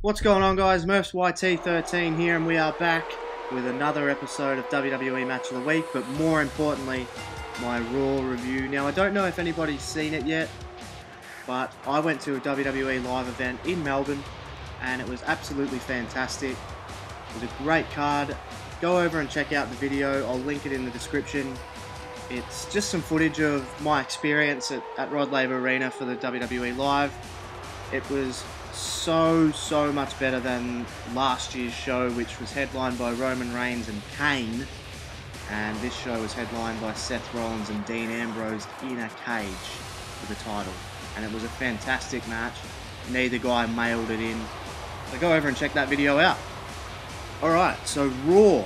What's going on, guys? Murph's YT13 here, and we are back with another episode of WWE Match of the Week, but more importantly, my Raw review. Now, I don't know if anybody's seen it yet, but I went to a WWE live event in Melbourne, and it was absolutely fantastic. It was a great card. Go over and check out the video. I'll link it in the description. It's just some footage of my experience at Rod Laver Arena for the WWE Live. It was so much better than last year's show, which was headlined by Roman Reigns and Kane, and this show was headlined by Seth Rollins and Dean Ambrose in a cage for the title, and it was a fantastic match. Neither guy mailed it in, so go over and check that video out. Alright, so Raw.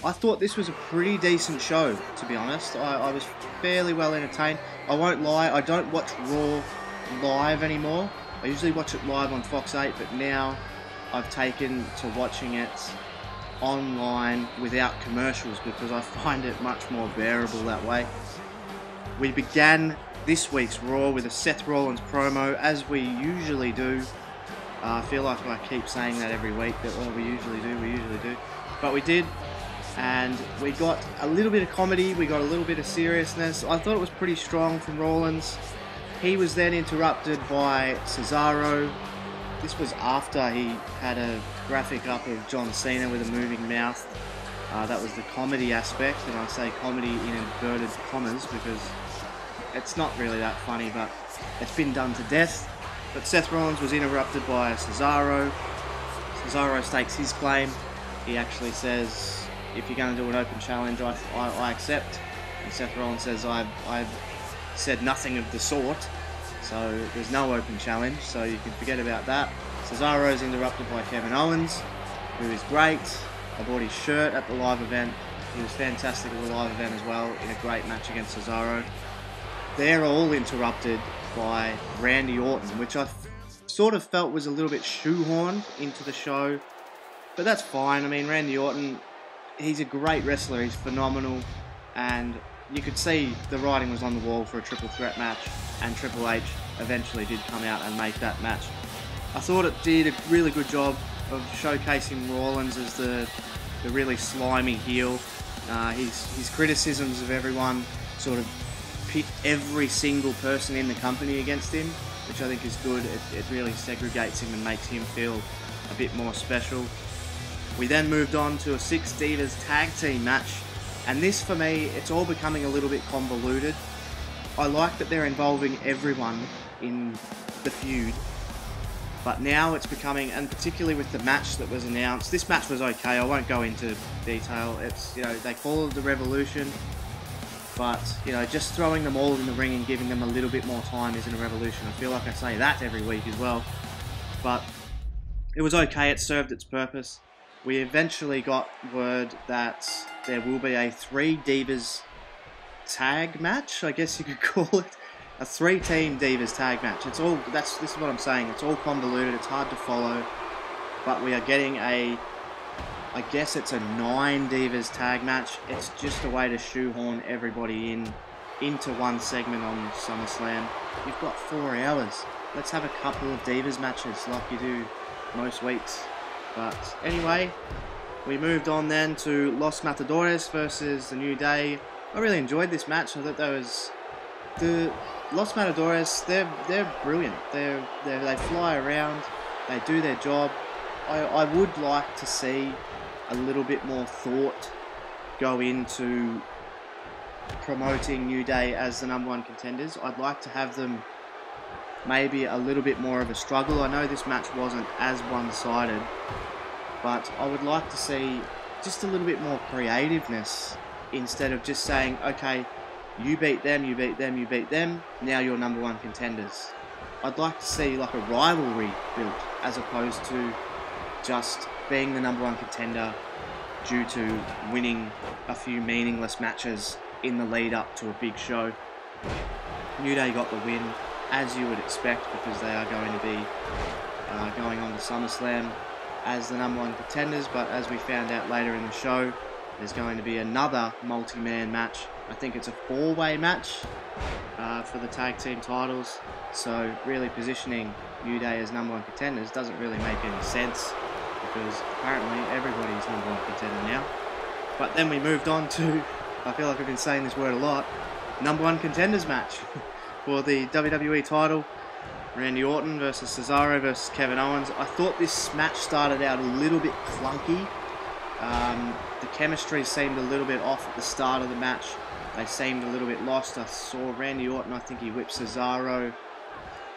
I thought this was a pretty decent show, to be honest. I was fairly well entertained. I won't lie, I don't watch Raw live anymore. I usually watch it live on Fox 8, but now I've taken to watching it online without commercials because I find it much more bearable that way. We began this week's Raw with a Seth Rollins promo, as we usually do. I feel like I keep saying that every week, that well, we usually do. But we did, and we got a little bit of comedy, we got a little bit of seriousness. I thought it was pretty strong from Rollins. He was then interrupted by Cesaro. This was after he had a graphic up of John Cena with a moving mouth. That was the comedy aspect, and I say comedy in inverted commas because it's not really that funny, but it's been done to death. But Seth Rollins was interrupted by Cesaro. Cesaro stakes his claim. He actually says, if you're going to do an open challenge, I accept. And Seth Rollins says, I've said nothing of the sort, so there's no open challenge, so you can forget about that. Cesaro is interrupted by Kevin Owens, who is great. I bought his shirt at the live event. He was fantastic at the live event as well, in a great match against Cesaro. They're all interrupted by Randy Orton, which I sort of felt was a little bit shoehorned into the show, but that's fine. I mean, Randy Orton, he's a great wrestler, he's phenomenal, and you could see the writing was on the wall for a triple threat match, and Triple H eventually did come out and make that match. I thought it did a really good job of showcasing Rollins as the really slimy heel. His criticisms of everyone sort of pit every single person in the company against him, which I think is good. It really segregates him and makes him feel a bit more special. We then moved on to a Six Divas tag team match. And this, for me, it's all becoming a little bit convoluted. I like that they're involving everyone in the feud, but now it's becoming, and particularly with the match that was announced, this match was okay, I won't go into detail. It's, you know, they followed the Revolution, but, you know, just throwing them all in the ring and giving them a little bit more time isn't a revolution. I feel like I say that every week as well, but it was okay, it served its purpose. We eventually got word that there will be a 3 Divas tag match, I guess you could call it. A 3-team Divas tag match. It's all, this is what I'm saying, it's all convoluted, it's hard to follow. But we are getting I guess it's a 9 Divas tag match. It's just a way to shoehorn everybody into one segment on SummerSlam. You've got 4 hours. Let's have a couple of Divas matches like you do most weeks. But anyway, we moved on then to Los Matadores versus the New Day. I really enjoyed this match. I thought the Los Matadores, they're brilliant. They fly around, they do their job. I would like to see a little bit more thought go into promoting New Day as the #1 contenders. I'd like to have them maybe a little bit more of a struggle. I know this match wasn't as one-sided, but I would like to see just a little bit more creativeness instead of just saying, okay, you beat them, you beat them, you beat them, now you're #1 contenders. I'd like to see like a rivalry built as opposed to just being the #1 contender due to winning a few meaningless matches in the lead up to a big show. New Day got the win, as you would expect, because they are going to be going on to SummerSlam as the #1 contenders, but as we found out later in the show, there's going to be another multi-man match I think it's a 4-way match for the tag team titles. So really positioning New Day as #1 contenders doesn't really make any sense, because apparently everybody's #1 contender now. But then we moved on to, I feel like I've been saying this word a lot, #1 contenders match for the WWE title. Randy Orton versus Cesaro versus Kevin Owens. I thought this match started out a little bit clunky. The chemistry seemed a little bit off at the start of the match. They seemed a little bit lost. I saw Randy Orton, I think he whipped Cesaro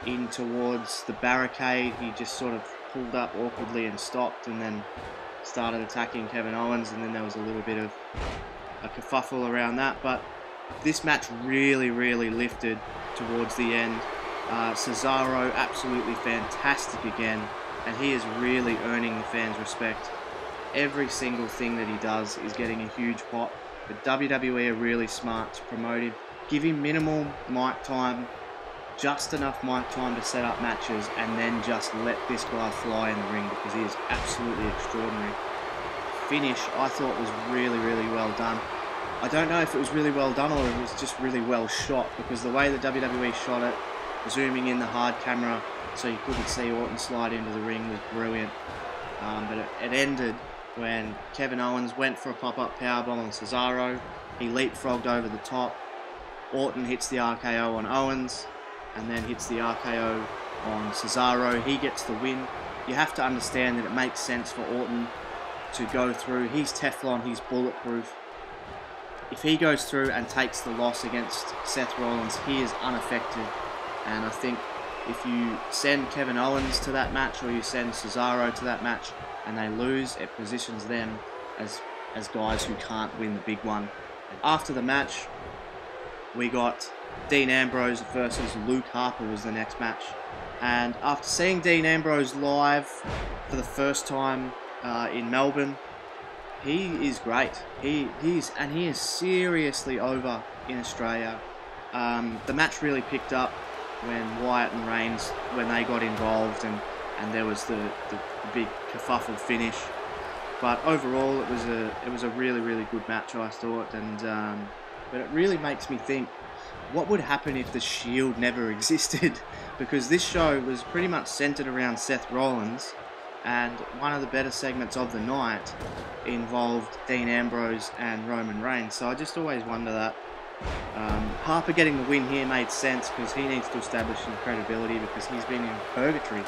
in towards the barricade. He just sort of pulled up awkwardly and stopped, and then started attacking Kevin Owens, and then there was a little bit of a kerfuffle around that. But this match really lifted towards the end. Cesaro absolutely fantastic again, and he is really earning the fans' respect. Every single thing that he does is getting a huge pop, but WWE are really smart to promote him. Give him minimal mic time, just enough mic time to set up matches, and then just let this guy fly in the ring, because he is absolutely extraordinary. Finish, I thought, was really well done. I don't know if it was really well done or it was just really well shot, because the way the WWE shot it, zooming in the hard camera so you couldn't see Orton slide into the ring, was brilliant. But it ended when Kevin Owens went for a pop-up powerbomb on Cesaro. He leapfrogged over the top. Orton hits the RKO on Owens, and then hits the RKO on Cesaro. He gets the win. You have to understand that it makes sense for Orton to go through. He's Teflon, he's bulletproof. If he goes through and takes the loss against Seth Rollins, he is unaffected. And I think if you send Kevin Owens to that match, or you send Cesaro to that match, and they lose, it positions them as guys who can't win the big one. And after the match, we got Dean Ambrose versus Luke Harper was the next match. And after seeing Dean Ambrose live for the first time in Melbourne, he is great. He is seriously over in Australia. The match really picked up when Wyatt and Reigns, when they got involved, and there was the big kerfuffle finish. But overall, it was a really good match, I thought. And but it really makes me think, what would happen if the Shield never existed? Because this show was pretty much centered around Seth Rollins, and one of the better segments of the night involved Dean Ambrose and Roman Reigns. So I just always wonder that. Harper getting the win here made sense, because he needs to establish some credibility, because he's been in purgatory.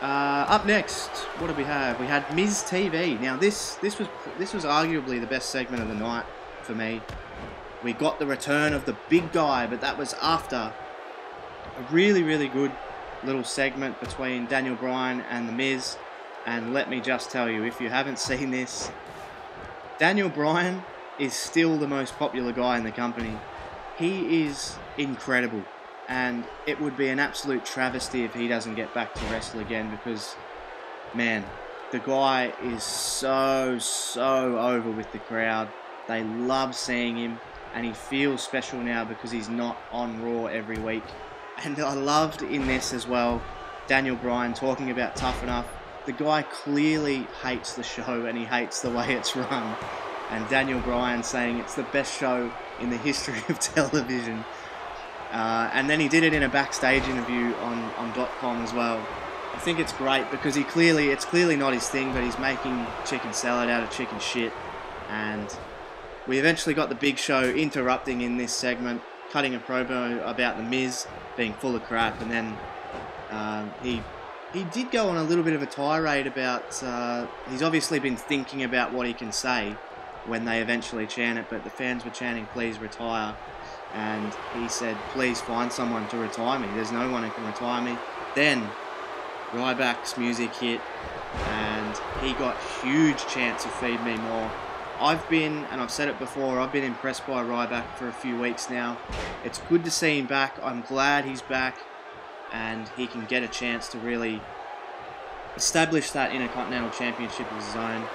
Up next, what did we have? We had Miz TV. Now this was arguably the best segment of the night for me. We got the return of the big guy, but that was after a really good little segment between Daniel Bryan and The Miz. And let me just tell you, if you haven't seen this, Daniel Bryan is still the most popular guy in the company. He is incredible, and it would be an absolute travesty if he doesn't get back to wrestle again, because, man, the guy is so over with the crowd. They love seeing him, and he feels special now because he's not on Raw every week. And I loved in this as well, Daniel Bryan talking about Tough Enough. The guy clearly hates the show, and he hates the way it's run. And Daniel Bryan saying it's the best show in the history of television. And then he did it in a backstage interview on .com as well. I think it's great, because it's clearly not his thing, but he's making chicken salad out of chicken shit. And we eventually got the Big Show interrupting in this segment, cutting a promo about The Miz being full of crap, and then he did go on a little bit of a tirade about, he's obviously been thinking about what he can say when they eventually chant it, but the fans were chanting, "Please retire." And he said, "Please find someone to retire me. There's no one who can retire me." Then Ryback's music hit, and he got huge chants of "Feed Me More." And I've said it before, I've been impressed by Ryback for a few weeks now. It's good to see him back. I'm glad he's back, and he can get a chance to really establish that Intercontinental Championship of his own.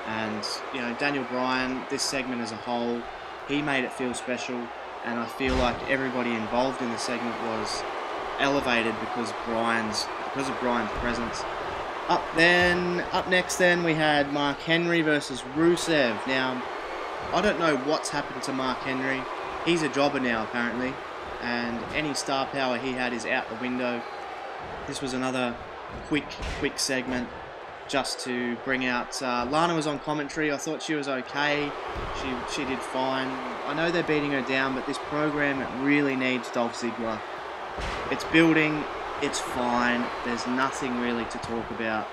And, you know, Daniel Bryan, this segment as a whole, he made it feel special, and I feel like everybody involved in the segment was elevated because of Bryan's presence. Up next, we had Mark Henry versus Rusev. Now, I don't know what's happened to Mark Henry. He's a jobber now, apparently, and any star power he had is out the window. This was another quick segment just to bring out... Lana was on commentary. I thought she was okay. She did fine. I know they're beating her down, but this program really needs Dolph Ziggler. It's building. It's fine. There's nothing really to talk about.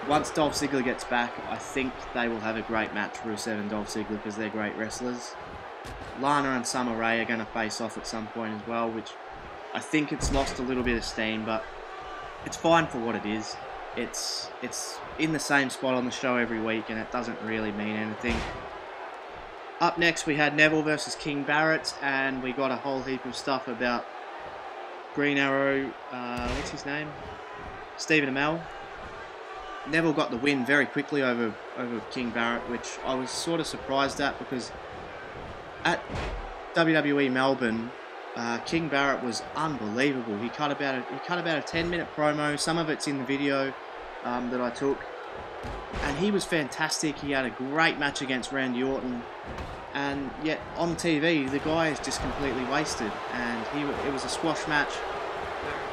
Once Dolph Ziggler gets back, I think they will have a great match, Rusev and Dolph Ziggler, because they're great wrestlers. Lana and Summer Rae are going to face off at some point as well, which I think it's lost a little bit of steam, but it's fine for what it is. It's in the same spot on the show every week, and it doesn't really mean anything. Up next, we had Neville versus King Barrett, and we got a whole heap of stuff about Green Arrow, what's his name? Stephen Amell. Neville got the win very quickly over King Barrett, which I was sort of surprised at, because at WWE Melbourne, King Barrett was unbelievable. He cut about a 10-minute promo. Some of it's in the video that I took, and he was fantastic. He had a great match against Randy Orton, and yet on TV the guy is just completely wasted. And it was a squash match,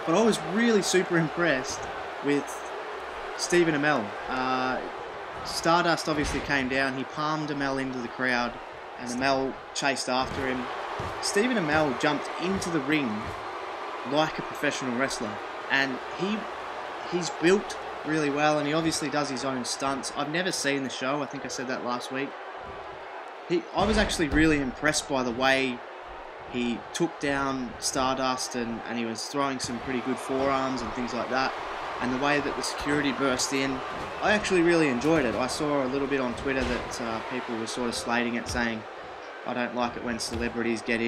but I was really super impressed with Stephen Amell. Stardust obviously came down. He palmed Amell into the crowd, and Amell chased after him. Stephen Amell jumped into the ring like a professional wrestler, and he's built really well, and he obviously does his own stunts. I've never seen the show. I think I said that last week. I was actually really impressed by the way he took down Stardust, and he was throwing some pretty good forearms and things like that. And the way that the security burst in, I actually really enjoyed it. I saw a little bit on Twitter that people were sort of slating it, saying, I don't like it when celebrities get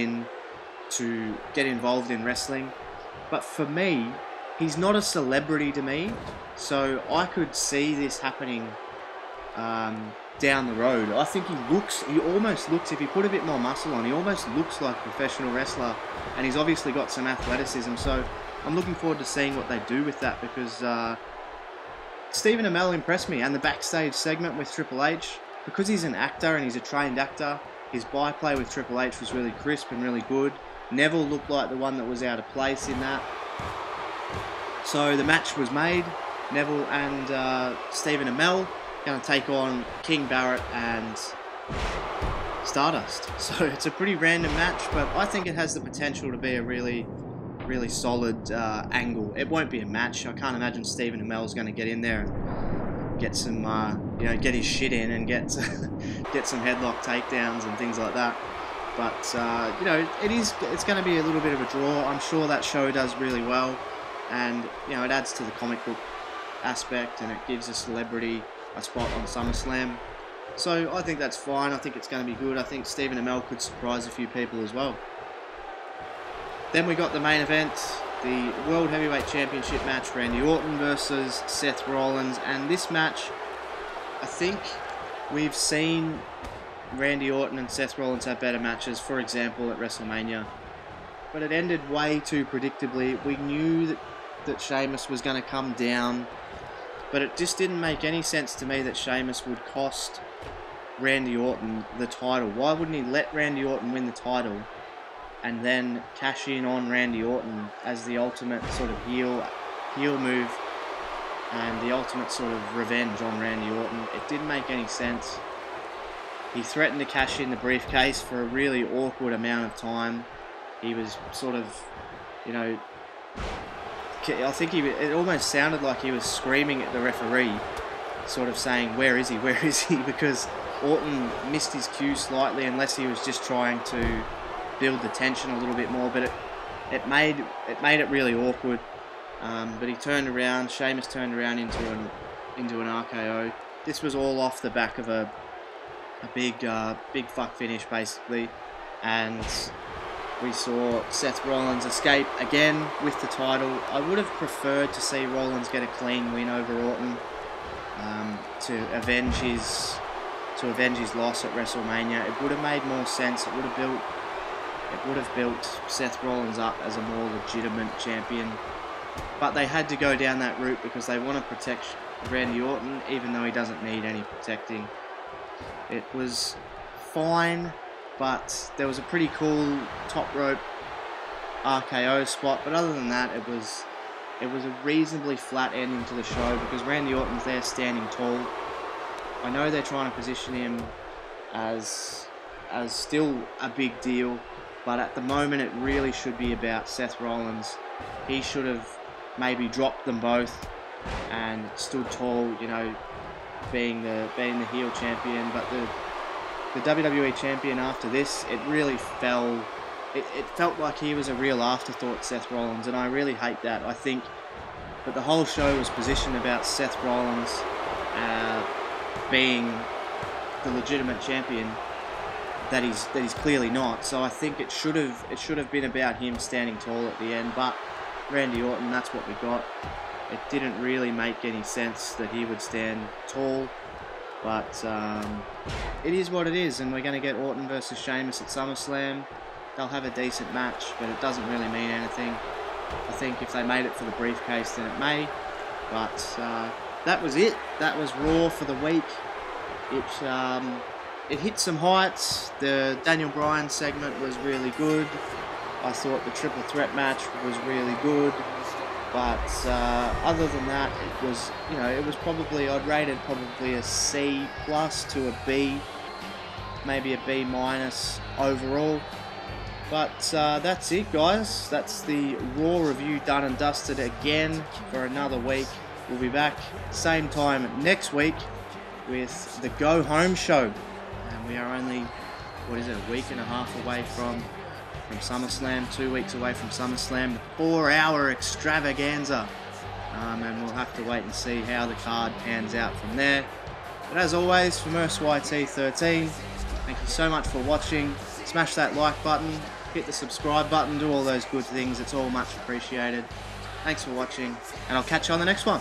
involved in wrestling. But for me, he's not a celebrity to me, so I could see this happening down the road. I think he almost looks, if he put a bit more muscle on, he almost looks like a professional wrestler, and he's obviously got some athleticism, so I'm looking forward to seeing what they do with that, because Stephen Amell impressed me, and the backstage segment with Triple H, because he's an actor and he's a trained actor, his byplay with Triple H was really crisp and really good. Neville looked like the one that was out of place in that. So the match was made. Neville and Stephen Amell going to take on King Barrett and Stardust. So it's a pretty random match, but I think it has the potential to be a really solid angle. It won't be a match. I can't imagine Stephen Amell's going to get in there and get some, get his shit in and get get some headlock takedowns and things like that. But it's going to be a little bit of a draw. I'm sure that show does really well, and it adds to the comic book aspect, and it gives a celebrity a spot on SummerSlam. So I think that's fine. I think it's going to be good. I think Stephen Amell could surprise a few people as well. Then we got the main event, the World Heavyweight Championship match, Randy Orton versus Seth Rollins. And this match, I think we've seen Randy Orton and Seth Rollins have better matches, for example, at WrestleMania. But it ended way too predictably. We knew that Sheamus was going to come down, but it just didn't make any sense to me that Sheamus would cost Randy Orton the title. Why wouldn't he let Randy Orton win the title and then cash in on Randy Orton as the ultimate sort of heel move and the ultimate sort of revenge on Randy Orton? It didn't make any sense. He threatened to cash in the briefcase for a really awkward amount of time. He was sort of, I think it almost sounded like he was screaming at the referee, sort of saying, where is he, because Orton missed his cue slightly, unless he was just trying to build the tension a little bit more, but it made it really awkward. But he turned around, Sheamus turned around into an RKO. This was all off the back of a big fuck finish, basically, and we saw Seth Rollins escape again with the title. I would have preferred to see Rollins get a clean win over Orton to avenge his loss at WrestleMania. It would have made more sense. It would have built Seth Rollins up as a more legitimate champion. But they had to go down that route because they want to protect Randy Orton, even though he doesn't need any protecting. It was fine, but there was a pretty cool top rope RKO spot. But other than that, it was a reasonably flat ending to the show because Randy Orton's there standing tall. I know they're trying to position him as still a big deal, but at the moment it really should be about Seth Rollins. He should have maybe dropped them both and stood tall, you know, being the heel champion. But the WWE champion after this, it really fell. It felt like he was a real afterthought, Seth Rollins, and I really hate that. I think that the whole show was positioned about Seth Rollins being the legitimate champion that he's clearly not. So I think it should have been about him standing tall at the end. But Randy Orton, that's what we got. It didn't really make any sense that he would stand tall, but it is what it is, and we're going to get Orton versus Sheamus at SummerSlam. They'll have a decent match, but it doesn't really mean anything. I think if they made it for the briefcase, then it may. But that was it. That was Raw for the week. It hit some heights. The Daniel Bryan segment was really good. I thought the triple threat match was really good. But other than that, it was, you know, it was probably, I'd rate it probably a C+ to a B, maybe a B- overall. But that's it, guys. That's the Raw review done and dusted again for another week. We'll be back same time next week with the Go Home show. And we are only, what is it, a week and a half away from SummerSlam, 2 weeks away from SummerSlam, the 4-hour extravaganza. And we'll have to wait and see how the card pans out from there. But as always, from YT13, thank you so much for watching. Smash that like button, hit the subscribe button, do all those good things. It's all much appreciated. Thanks for watching, and I'll catch you on the next one.